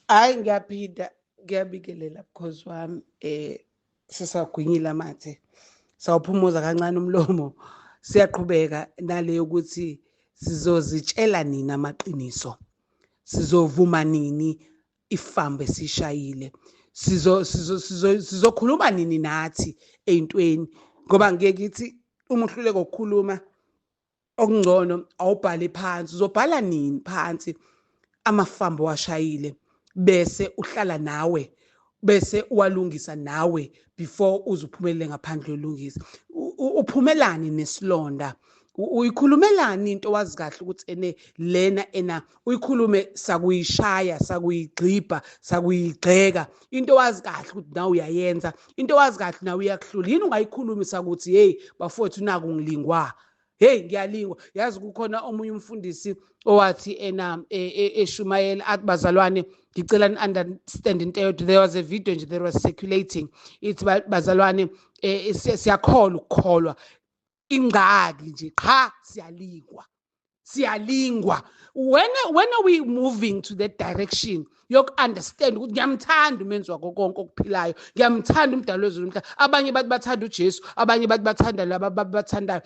Hayi ngiyaphinda ngiyabikelela because wami sisagwinyile amathe. Sawuphumuza kancane umlomo. Siyaqhubeka nale ukuthi sizozitshela nini amaqiniso. Sizovuma nini ifambe sishayile. Sizokhuluma nini nathi eintweni ngoba ngeke ngithi uma uhluleka ukukhuluma okungcono awubhale phansi. Uzobhala nini phansi amafambo washayile bese uhlala nawe bese uwalungisa nawe before uzuphumelele ngaphandle yolungisa. Uphumelani nesilonda? Uyikhulumelani into wazi kahle ukuthi lena uyikhulume sakuyishaya sakuyigqiba sakuyigxeka into wazi kahle ukuthi nawe uyayenza into wazi kahle nawe uyakuhlula yini ungayikhulumi sakuthi hey bafowethu naku ngilingwa hey ngiyalingwa. Yazi kukhona omunye umfundisi owathi eShumayela athi bazalwane ngicela ni understand into. There was a video nje that was circulating ithi bazalwane siyakholwa ukukholwa ingqaki nje cha siyalingwa. When are we moving to that direction? Yok understand ukuthi ngiyamthanda umenzi wako konke okuphilayo, ngiyamthanda umdalo wezulu umhlaba. Abanye bathi bathanda uJesu, abanye bathi bathanda laba bathandayo.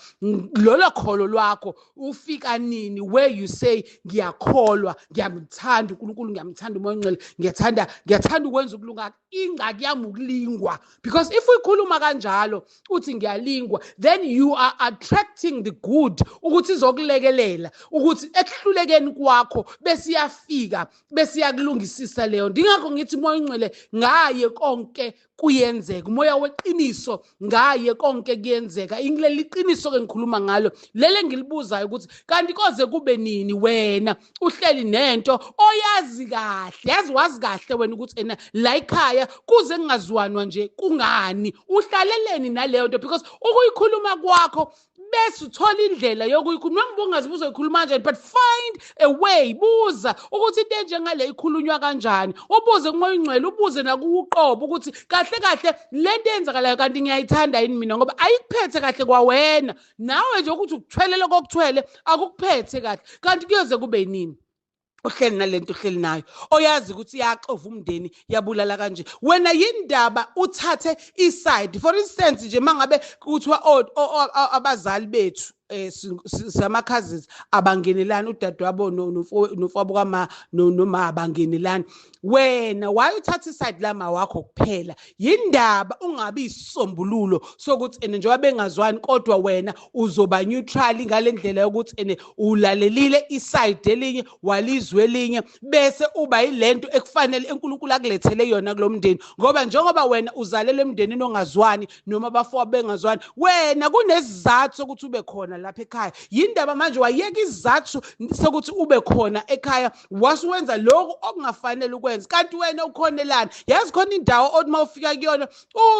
Lolo kholo lwakho ufika nini where you say ngiyakholwa, ngiyamthanda uNkulunkulu, ngiyamthanda umoya ongcwele, ngiyathanda ukwenza ukulunga. Ingxaki yami ukulingwa, because if uyikhuluma kanjalo uthi ngiyalingwa, then you are attracting the good ukuthi izokulekelela ukuthi ekuhlulekeni kwakho bese iyafika bese iyakulungisisa leyo. Ndingakho ngithi umoya ongcwele ngaye konke kuyenzeka, umoya weqiniso ngaye konke kuyenzeka. Ingileli iqiniso ke ngikhuluma ngalo lele ngilibuzayo ukuthi kanti koze kube nini wena uhleli nento oyazi kahle, yazi wazi kahle wena ukuthi la ekhaya kuze kungaziwanwa nje kungani uhlaleleni naleyo nto, because ukuyikhuluma kwakho bese uthola indlela yokuyikhuluma. Noma ungazibuza uyikhuluma kanjani, but find a way. Buza ukuthi into enjengale ikhulunywa kanjani, ubuze kumoya ongcwele, ubuze nakuqobo ukuthi kahle lento eyenzakalayo kanti ngiyayithanda yini mina, ngoba ayikuphethe kahle kwawena. Nawe nje ukuthi ukuthwelele kokuthwele akukuphethe kahle, kanti kuyoze kube nini uhleli nalento uhleli nayo oyazi ukuthi iyaxova umndeni yabulala kanje. Wena yindaba uthathe iside. For instance nje mangabe kuthiwa abazali bethu sama cousins abangenelani, udadewabo nofabo kama noma abangenelani, wena wayuthatha iside lama wakho kuphela. Yindaba ungabi isisombululo sokuthi njengoba bengazwani kodwa wena uzoba neutral ngale ndlela yokuthi ulalelile iside elinye walizwe elinye bese uba yilento ekufanele uNkulunkulu akulethele yona kulomndeni, ngoba njengoba wena uzalele emndenini ongazwani noma abafowabo bengazwani, wena kunesizathu sokuthi ube khona lapha ekhaya. Yindaba manje wayeka isizathu sokuthi ube khona ekhaya wasuwenza lokho okungafanele ukwenza, kanti wena ukhonelana. Yazi khona indawo othi mawufika kuyona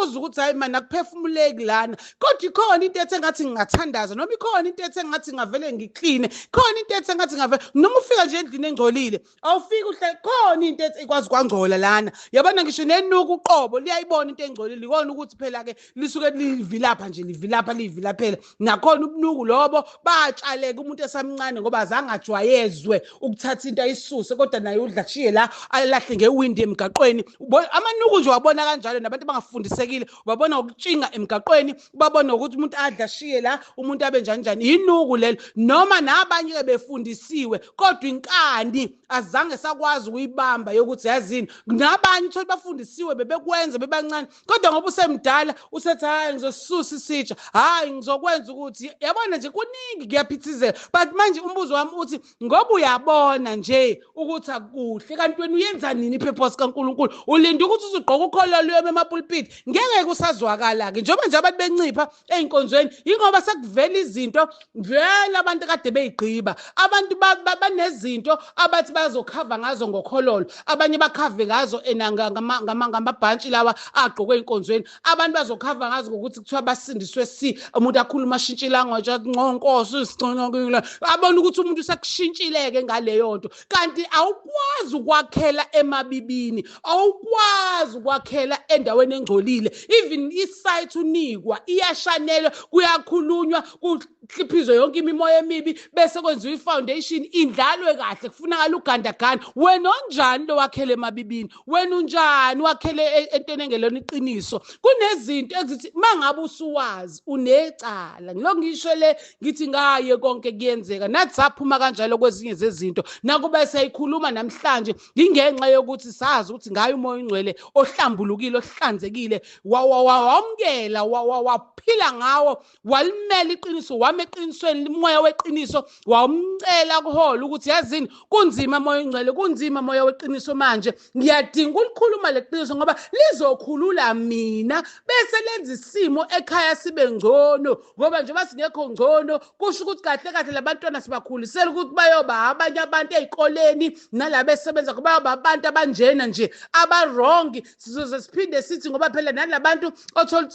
uze ukuthi hayi mana akuphefumuleki lana, kodwa ikhona into ethe ngathi ngingathandaza, noma ikhona into ethe ngathi ngavele ngikline, khona into ethe ngathi ngavele, noma ufika nje endlini engcolile awufika uhle khona into ethi ikwazi kwangcola lana. Yabona ngisho nenuku uqobo liyayibona into engcolile, ikona ukuthi phela ke lisuke livilapha nje livilaphela nakhona ubunuku lobo batshaleka umuntu esamncane ngoba azange ajwayezwe ukuthatha into ayisuse, kodwa naye udla kushiye la alahle ngewindi emgaqweni. Amanuku nje wabona kanjalo, nabantu bangafundisekile wabona ukutshinga emgaqweni, babona ukuthi umuntu adla shiye la umuntu abe njani. Inuku lelo, noma nabanye ke befundisiwe kodwa inkani azange sakwazi ukuyibamba yokuthi yazini. Nabanye uthola bafundisiwe bebekwenza bebancane, kodwa ngoba usemdala usethi hayi ngizosisusa isitsha, hayi ngizokwenza ukuthi. Yabona nje kuningi kuyaphithizela, but manje umbuzo wami uthi ngoba uyabona nje ukuthi akuhle, kanti wena uyenza nini ipurpose kaNkulunkulu? Ulinda ukuthi uzugqoka ukhololo emapulpit, ngeke kusazwakala ke njengoba nje abantu bencipha einkonzweni, ingoba sekuvela izinto vele abantu kade beyigqiba. Abantu banezinto abathi bazokhava ngazo ngokhololo, abanye bakhave ngazo ngamabhantshi lawa agqokwe einkonzweni, abantu bazokhava ngazo ngokuthi kuthiwa basindiswe umuntu akhuluma ashintshe language nkonkosi isiqonqile abona ukuthi umuntu sekushintshileke ngaleyo nto kanti awukwazi ukwakhela emabibini awukwazi ukwakhela endaweni engcolile even isite unikwa iyashanelwa kuyakhulunywa kuhliphizwe yonke imimoya emibi bese kwenziwa ifoundation indlalwe kahle kufunakala ugandagana wena onjani lo wakhele emabibini wena unjani wakhele entweni engelona iqiniso kunezinto ezithi mangabe usuwazi unecala ngiloko ngisho le ngithi ngaye konke kuyenzeka nathi saphuma kanjalo kwezinye zezinto nakuba siyayikhuluma namhlanje ingenxa yokuthi sazi ukuthi ngaye umoya ongcwele ohlambulukile ohlanzekile wamkela waphila ngawo walimela iqiniso wame eqinisweni umoya weqiniso wamcela kuhola ukuthi yazini kunzima moya ongcwele kunzima moya weqiniso manje ngiyadinga ukukhuluma leqiniso ngoba lizokhulula mina bese lenza isimo ekhaya sibe ngcono ngoba nje basingekho ngcono kusho ukuthi kahle kahle labantwana sibakhulisela ukuthi bayoba abanye abantu ezikoleni nalabe sebenza kuba abantu abanjena nje abarongi sizoze siphinde sithi ngoba phela nalabantu othola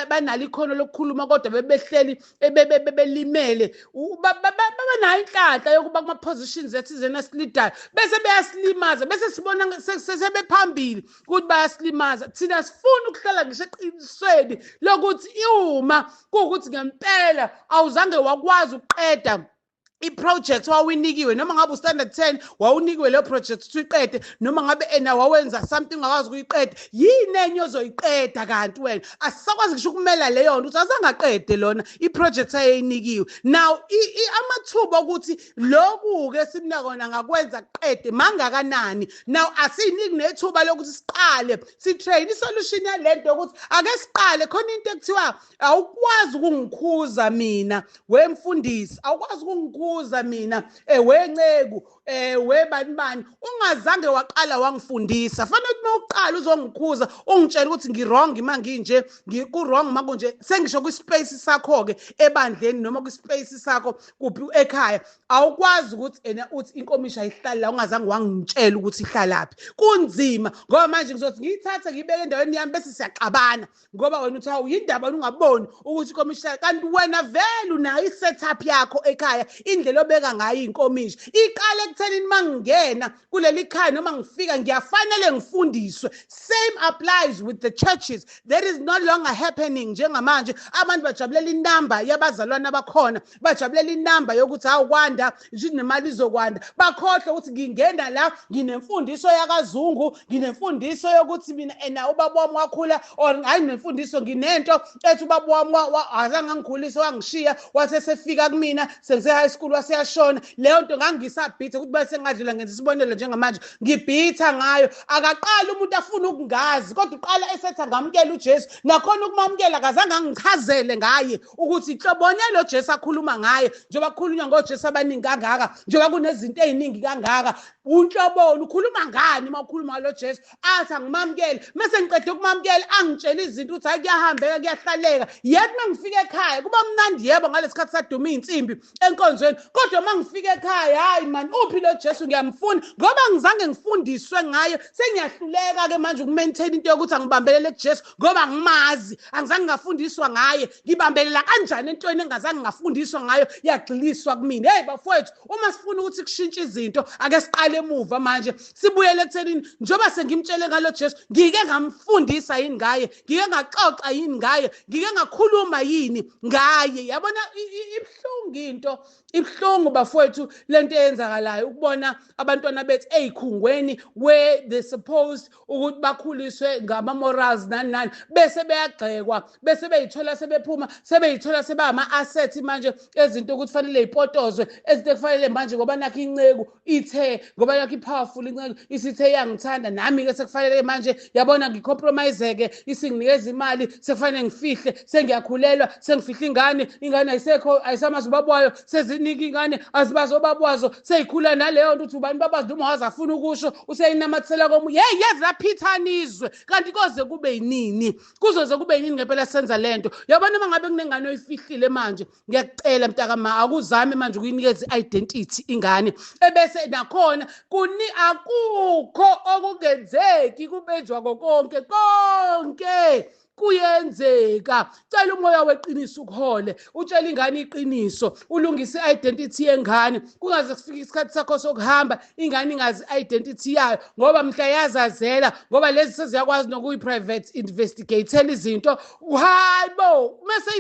banalo ikhono lokukhuluma kodwa bebehleli belimele babanayo inhlanhla yokuba kuma positions ethizena silidayo bese beyasilimaza bese sibona sebephambili ukuthi bayasilimaza thina sifuna ukuhlala ngisho eqinisweni lokuthi uma kuukuthi ngempela awuzange wakwazi ukuqeda i-project wawinikiwe noma ngabe u-standard 10 wawunikiwe leyo project uyiqede noma ngabe ena wawenza something ungawazi ukuyiqeda yini enye ozoyiqeda kanti wena asisakwazi ngisho ukumela leyo nto ukuthi azangaqede lona i-project ayeyinikiwe now amathuba ukuthi lokhu-ke simnakona ngakwenza qede mangakanani now asiniki nethuba lokuthi siqale sitrain isolution yalento yokuthi ake siqale khona into ekuthiwa awukwazi ukungikhuza mina wemfundisi awukwazi ukungikhuza mina wenceku webani ungazange waqala wangifundisa fanele ukuthi mawuqala uzongikhuza ungitshela ukuthi ngirong manginje ngikurong makunje sengisho kwispace sakho ke ebandleni noma kwispace sakho kuphi ekhaya awukwazi ukuthi ena uthi inkomisha ayihlali la ungazange wangitshela ukuthi ihlalaphi kunzima ngoba manje ngizothi ngiyithathe ngibeke endaweni yami bese siyaqabana ngoba wena uthi awuyindaba ungaboni ukuthi inkomisha kanti wena vele unayo isetup yakho ekhaya indlela obeka ngayo inkomisha iqale ekuthenini mangingena kuleli khaya noma ngifika ngiyafanele ngifundiswe same applies with the churches that is no longer happening njengamanje abantu bajabulela inamba yabazalwana abakhona bajabulela inamba yokuthi awukwanda nemali izokwanda bakhohle ukuthi ngingena la nginemfundiso yakazungu nginemfundiso yokuthi mina ena ubaba wami wakhula or hayi nemfundiso nginento ethi ubaba wami azange angikhulisa wangishiya wasesefika kumina sengise high school waseyashona leyo nto ngangisabhitha ukuthi bese ngadlula ngenza isibonelo njengamanje ngibhitha ngayo akaqala umuntu afuna ukungazi kodwa uqala esethi ngamukela uJesu nakhona ukumamukela akazange angichazele ngaye ukuthi inhlobonye lo Jesu akhuluma ngaye njengoba kukhulunywa ngoJesu abaningi kangaka njengoba kunezinto eziningi kangaka unhloboni ukhuluma ngani mawukhuluma ngalo Jesu athi angimamukele mase ngiqede ukumamukela angitshela izinto ukuthi akuyahambeka kuyahlaleka yet mangifika ekhaya kuba mnandi yebo ngalesikhathi saduma insimbi enkonzweni kodwa mangifika ekhaya hayi man uphi lo Jesu ngiyamfuna ngoba ngizange ngifundiswe ngayo sengiyahluleka ke manje ukumaintain into yokuthi angibambelele kuJesu ngoba ngimazi angizange ngafundiswa ngaye ngibambelela kanjani entweni engazange ngafundiswa ngayo yagxiliswa kumina hey bafowethu uma sifuna ukuthi kushintshe izinto ake siqale emuva manje sibuyele ekuthenini njengoba sengimtshele ngalo Jesu ngike ngamfundisa yini ngaye ngike ngaxoxa yini ngaye ngike ngakhuluma yini ngaye yabona ibhlungu into ibhlungu bafowethu lento eyenzakalayo ukubona abantwana bethu ezikhungweni where they supposed ukuthi bakhuliswe ngama morals nani bese beyagxekwa bese beyithola sebephuma sebeyithola sebama assets manje ezinto ukuthi fanele ipotozwe ezinto kufanele manje ngoba nakho inceku ithe ngoba yakho ipowerful inceku isithe yangithanda nami ke sekufanele manje yabona ngicompromise ke isinginikeza imali sekufanele ngifihle sengiyakhulelwa sengifihla ingane ayisekho ayisamazi ubaba wayo sezinika ingane azibazo ubaba wazo seyikhula naleyo nto uthi ubani babazi uma wazafuna ukusho useyinamathisela komunye hey yazi laphithanizwe kanti koze kube yinini kuzoze kube yinini ngempela senza lento yabona mangabe kunengane oyifihlile manje ngiyakucela mntakama akuzame manje ukuyinikeza identity ingane ebese nakhona akukho okungenzeki kubenzwa konke kuyenzeka. Cela umoya weqiniso ukuhole, utshela ingane iqiniso, ulungise i-identity yengane, kungaze kufike isikhathi sakho sokuhamba ingane ingazi i-identity yayo ngoba mhla yazazela, ngoba lezi seziyakwazi nokuyi-private investigatela izinto. Hayibo, mase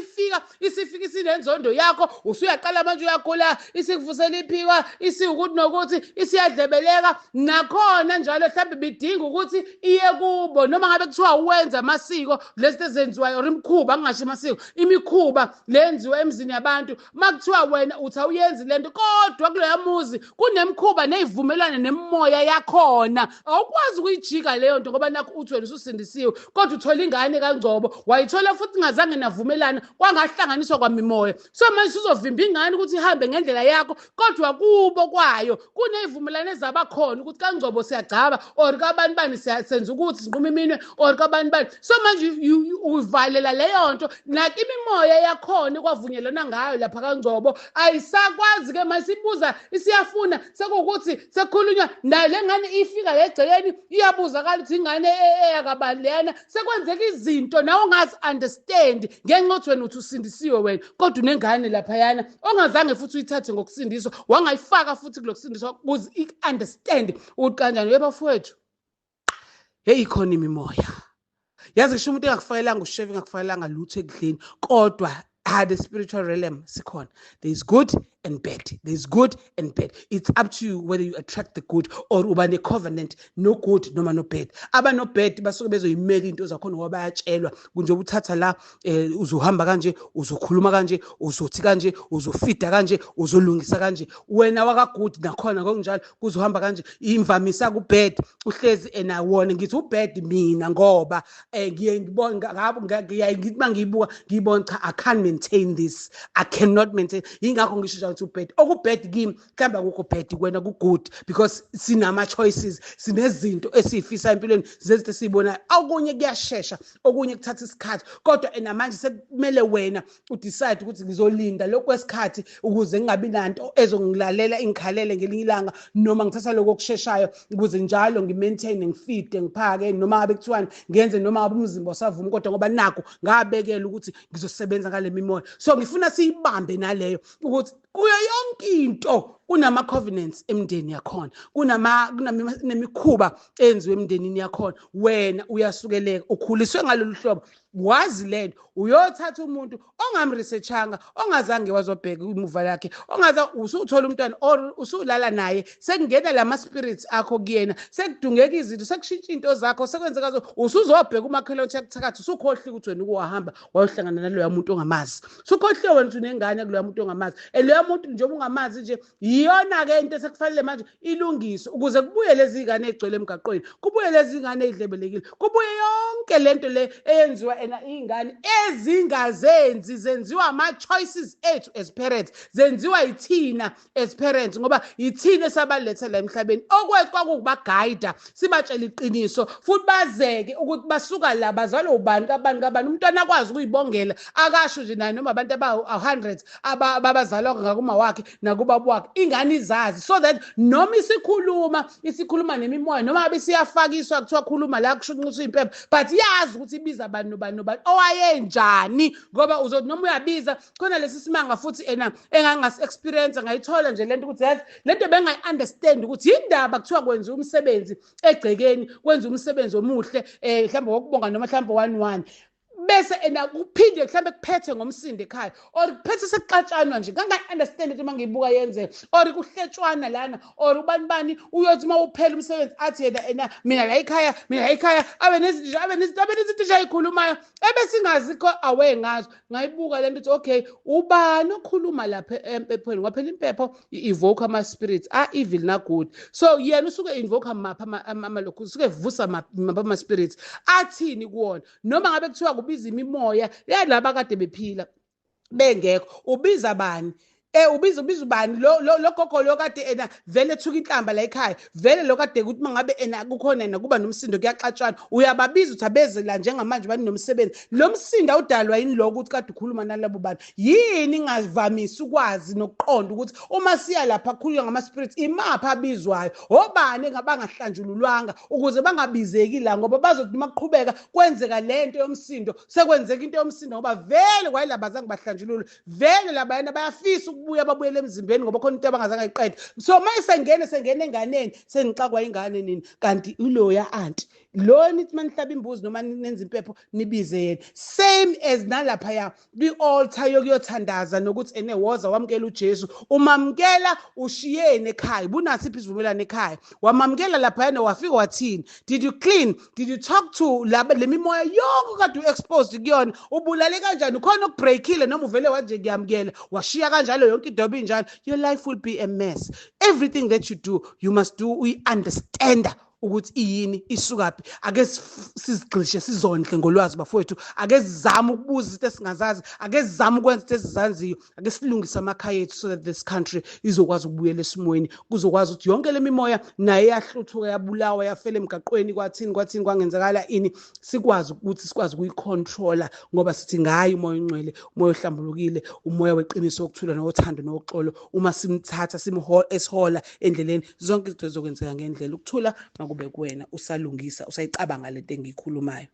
isifika isinenzondo yakho, usuyaqala manje uyagula, isikuvusela iphika, isiwukuthi nokuthi, isiyadlebeleka. Nakhona njalo mhlawumbe bidinga ukuthi iye kubo, noma ngabe kuthiwa uwenza amasiko lezi ezenziwayo or imikhuba, angingasho amasiko, imikhuba lenziwa emzini yabantu. Makuthiwa wena uthi awuyenzi lento, kodwa kuloya muzi kunemikhuba neyivumelana nemimoya yakhona, awukwazi ukuyijika leyo nto ngoba nakho uthi wena ususindisiwe, kodwa uthola ingane kaNgcobo, wayithola futhi ingazange navumelana, kwangahlanganiswa kwamimoya. So manje uzovimba ingane ukuthi ihambe ngendlela yakho, kodwa kubo kwayo kuneyivumelane zabakhona ukuthi kaNgcobo siyagcaba, or kabani bani senza ukuthi sinquma iminwe, or kabani bani. So manje uvalela leyo nto, nathi imimoya yakhona kwavunyelana ngayo lapha kaNgcobo ayisakwazi ke masibuza isiyafuna sekukuthi sekukhulunywa nayo le ngane ifika egcekeni iyabuzakala ukuthi ingane eyakabani lena, sekwenzeka izinto nawe ungazi understand ngenxa yokuthi wena uthi usindisiwe wena, kodwa unengane laphayana ongazange futhi uyithathe ngokusindiswa, wangayifaka futhi kulokusindiswa ukuze i-understand ukuthi kanjani. Yebo mfowethu, hey, ikhona imimoya. Yazi ngisho umuntu engakufakelanga ushevu, engakufakelanga lutho ekudleni, kodwa the spiritual realm sikhona. There is good and bad. There is good and bad. It's up to you whether you attract the good or uba ne covenant no good noma no bad. Aba no bad basuke bezoyimela into zakhona ngoba bayatshelwa kunjoba uthatha la uzohamba kanje, uzokhuluma kanje, uzothi kanje, uzofida kanje, uzolungisa kanje. Wena waka good nakhona ngokunjalo kuzohamba kanje. Imvamisa ku bad uhlezi enawona ngithi u bad mina ngoba ngiye ngibona ngabo ngithi mangiyibuka ngibona cha, I can't maintain this, I cannot maintain. Ingakho ngisho to bad okubad kimi mhlawumbe akukho bad kuwena ku-good, because sinama choices, sinezinto esiyifisa empilweni, zezinto esiyibona. Okunye kuyashesha, okunye kuthatha isikhathi, kodwa namanje sekumele wena udecide ukuthi ngizolinda lokhu kwesikhathi ukuze ngingabi nanto ezongilalela ingikhalele ngelinye ilanga, noma ngithatha lokho okusheshayo ukuze njalo ngimaintain, ngifide, ngiphake, noma ngabe kuthiwani ngenze, noma ngabe umzimba osavuma, kodwa ngoba nakho ngabekela ukuthi ngizosebenza ngale mimoya. So ngifuna siyibambe naleyo ukuthi kuyo yonke into kunama covenants emndeni yakhona, kunemikhuba enziwe emndenini yakhona. Wena uyasukeleka, ukhuliswe ngalolu hlobo, wazi lento, uyothatha umuntu ongamresearchanga, ongazange wazobheka imuva lakhe, ongaza usuthola umntwana or usulala naye, sekungena lama spirits akho kuyena, sekudungeka izinto, sekushintsha into zakho, sekwenzeka zo, usuzobheka umakhelwane ekhaya, usukhohle ukuthi wena ukuhamba wayohlangana naloya muntu ongamazi, usukhohle wena unengane kuloya muntu ongamazi. Loya muntu njengoba ungamazi nje, iyona ke into sekufanele manje ilungiswe ukuze kubuye lezi ngane egcwele emgaqweni, kubuye lezi ngane ezidlebelekile, kubuye yonke lento le eyenziwa ingane ezingazenzi, zenziwa ama choices ethu as parents, zenziwa yithina as parents, ngoba yithina esabaletha la emhlabeni. Okwethu kwakukubaguide, sibatshela iqiniso, futhi bazeke ukuthi basuka la bazalwa ubani kabani. Umntwana akwazi ukuyibongela, akasho nje naye noma abantu aba-100 abazalwa ngakuma wakhe nakubaba wakhe, ingane izazi, so that noma isikhuluma nemimoya, noma abe siyafakiswa kuthiwa khuluma la kusho ukuthi impepha, but yazi ukuthi ibiza abantu nobani owayenjani, ngoba uzothi noma uyabiza khona lesi simanga futhi engangasi-experience ngayithola nje lento ukuthi yazi lento bengayi-understand ukuthi yindaba kuthiwa kwenza umsebenzi egcekeni, kwenza umsebenzi omuhle mhlawumbe wokubonga noma mhlawumbe 1-1, bese kuphinde mhlawumbe kuphethe ngomsindo ekhaya, or kuphethe sekuxatshanwa nje kangayi-understand into mangiyibuka yenzeka, or kuhletshwana lana, or ubani uyothi uma uphela umsebenzi athi yena mina la ekhaya abe nezinto nje ayikhulumayo ebesingazi awengazo. Ngayibuka lento ukuthi okay, ubani okhuluma lapha empephweni, ngoba phela impepho i-evoke ama-spirits evil na good. So yena usuke invoke mapha amalokhu, usuke vusa mapha ama-spirits athini kuwona, noma ngabe kuthiwa kubiza imimoya yalaba kade bephila bengekho, ubiza bani? ubiza ubani lo gogo lo kade ena vele ethuka inhlamba la ekhaya vele lo kade ukuthi mangabe ena kukhona ena kuba nomsindo kuyaxatshwana uyababiza uthi abeze la njengamanje bani nomsebenzi lo msindo awudalwa yini lo ukuthi kade ukhuluma nalabo bantu yini ingavamisa ukwazi nokuqonda ukuthi uma siya lapha khulunywa ngama spirits imapha abizwayo obani engabangahlanjululwanga ukuze bangabizeki la ngoba bazothi maqhubeka kwenzeka lento yomsindo sekwenzeka into yomsindo ngoba vele kwayilaba zange bahlanjululwe vele labayana bayafisa ukubuya babuyele emzimbeni ngoba khona into abangazange ayiqede so sengena enganeni sengixakwa ingane nini kanti uloya anti lo nithi manihlaba imbuzi noma nenza impepho nibize yena same as nalapha ya kwi-altar yokuyothandaza nokuthi ene woza wamkela uJesu umamkela ushiyene ekhaya bunasiphi isivumelano ekhaya wamamkela lapha yana wafika wathini did you clean did you talk to le mimoya yonke kade u-exposed kuyona ubulale kanjani ukhona ukubreakile noma uvele wanje ngiyamkela washiya kanjalo yonke into injalo your life will be a mess everything that you do you must do understand ukuthi iyini isukaphi ake sizigcishe sizondle ngolwazi bafowethu ake sizame ukubuza izinto esingazazi ake sizame ukwenza izinto esizaziyo ake silungise amakhaya ethu so that this country izokwazi ukubuyela esimweni kuzokwazi ukuthi yonke le mimoya naye yahluthuka yabulawa yafela emgaqweni kwathini kwangenzakala ini sikwazi ukuyicontrola ngoba sithi ngayi umoya ongcwele umoya ohlambulukile umoya weqiniso wokuthula nothando noxolo uma simthatha esihola endleleni zonke izinto zokwenzeka ngendlela ukuthula kube kuwena usalungisa usayicabanga lento engiyikhulumayo